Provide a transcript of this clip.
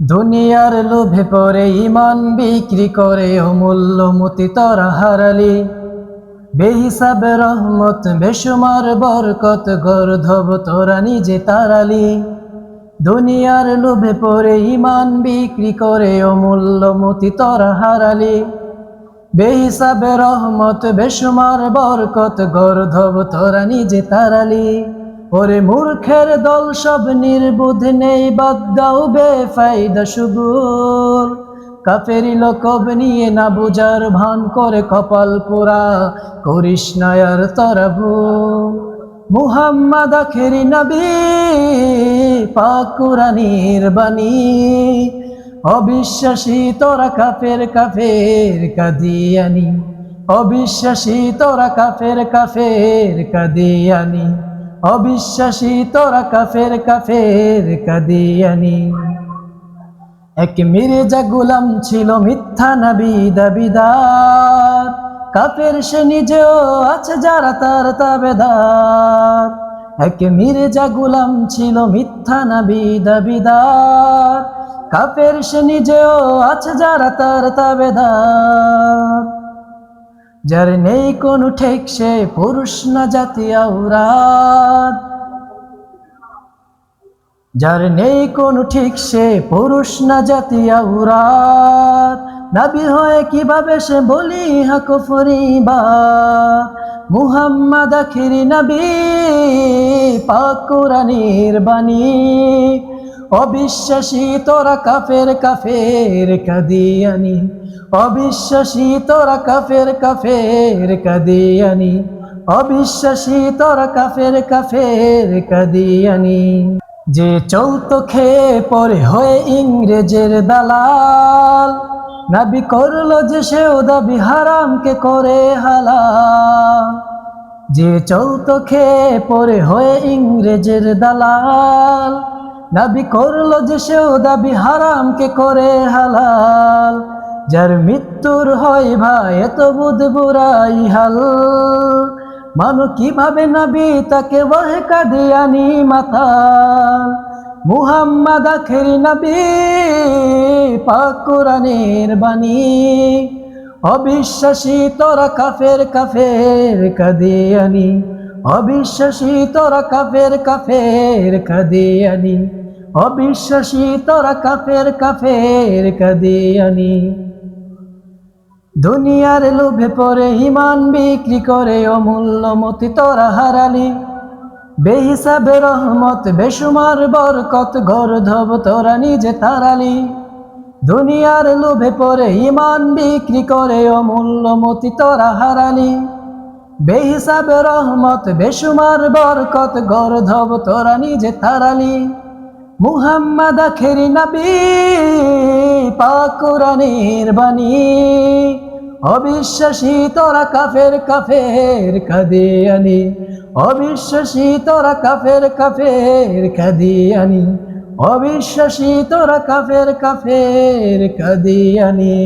দুনিয়ার লোভে পড়ে ঈমান বিক্রি করে অমূল্য মতি তোরা হারালি। বেহিসাব রহমত বেশুমার বরকত গর্ধব তোরা নিজে তারালি। দুনিয়ার লোভে পড়ে ঈমান বিক্রি করে অমূল্য মতি তোরা হারালি। বেহিসাব রহমত বেশুমার বরকত গর্ধব তোরা নিজে তারালি। ওরে মূর্খের দল সব নির্বুধ নেই, বাদ দাও বেফায়দা সুগুল। কাফেরি লকব নিয়ে না বুঝার ভান করে কপাল পোড়া করিস না আর তোরা ভুল। মুহাম্মদ আখেরি নবী পাক কুরআনের বাণী। অবিশ্বাসী তোরা কাফের কাফের কাদিয়ানি। অবিশ্বাসী তোরা কাফের কাফের কাদিয়ানি। অবিশ্বাসী তোরা কাফের কাফের কাদিয়ানি। এক মির্জা গোলাম ছিল মিথ্যা নবী দাবিদার। কাফের সে নিজেও আছে যারা তার তাবেদার। এক মির্জা গোলাম ছিল মিথ্যা নবী দাবিদার। কাফের সে নিজেও আছে যারা তার তাবেদার। যার নেই কোনো ঠেক সে পুরুষ না জাতি আওরাত। যার নেই কোনো ঠিক সে পুরুষ না জাতি আওরাত। নবী হয়ে কিভাবে সে বলি হা কুফরি বাত। মুহাম্মদ আখিরি নবী পাক কুরআনের বাণী। অবিশ্বাসী তোরা কাফের কাফের কাদিয়ানি। অবিশ্বাসী তোরা কাফের কাফের কাদিয়ানি। অবিশ্বাসী তোরা কাফের কাফের কাদিয়ানি। যে চলতো খেয়ে পরে হয়ে ইংরেজের দালাল। নবী করলো যে সেও দাবি হারামকে করে হালাল। যে চলতো খেয়ে পরে হয়ে ইংরেজের দালাল। নবী করলো যে সেও দাবি হারামকে করে হালাল। যার মৃত্যুর হয় ভাই এত বুধ বুড়াই হাল। মানু কিভাবে নবী তাকে ওহে কাদিয়ানি মাতাল। মুহাম্মদ আখেরি নবী পাক কুরআনের বাণী। অবিশ্বাসী তোরা কাফের কাফের কাদিয়ানি। অবিশ্বাসী তোরা কাফের কাফের কাদিয়ানি। অবিশ্বাসী তোরা কাফের কাফের কাদিয়ানি। দুনিয়ার লোভে পড়ে ঈমান বিক্রি করে অমূল্য মতি তোরা হারালি। বেহিসাবে রহমত বেশুমার বরকত গর্ধব তোরা নিজে তারালি। দুনিয়ার লোভে পড়ে ঈমান বিক্রি করে অমূল্য মতি তোরা হারালি। বেহিসাবে রহমত বেশুমার বরকত গর্ধব তোরা নিজে তারালি। মুহাম্মদ আখেরি নবী পাক কুরআনের বাণী। অবিশ্বাসী তোরা কাফের কাফের কাদিয়ানি। অবিশ্বাসী তোরা কাফের কাফের কাদিয়ানি। অবিশ্বাসী তোরা কাফের কাফের কাদিয়ানি।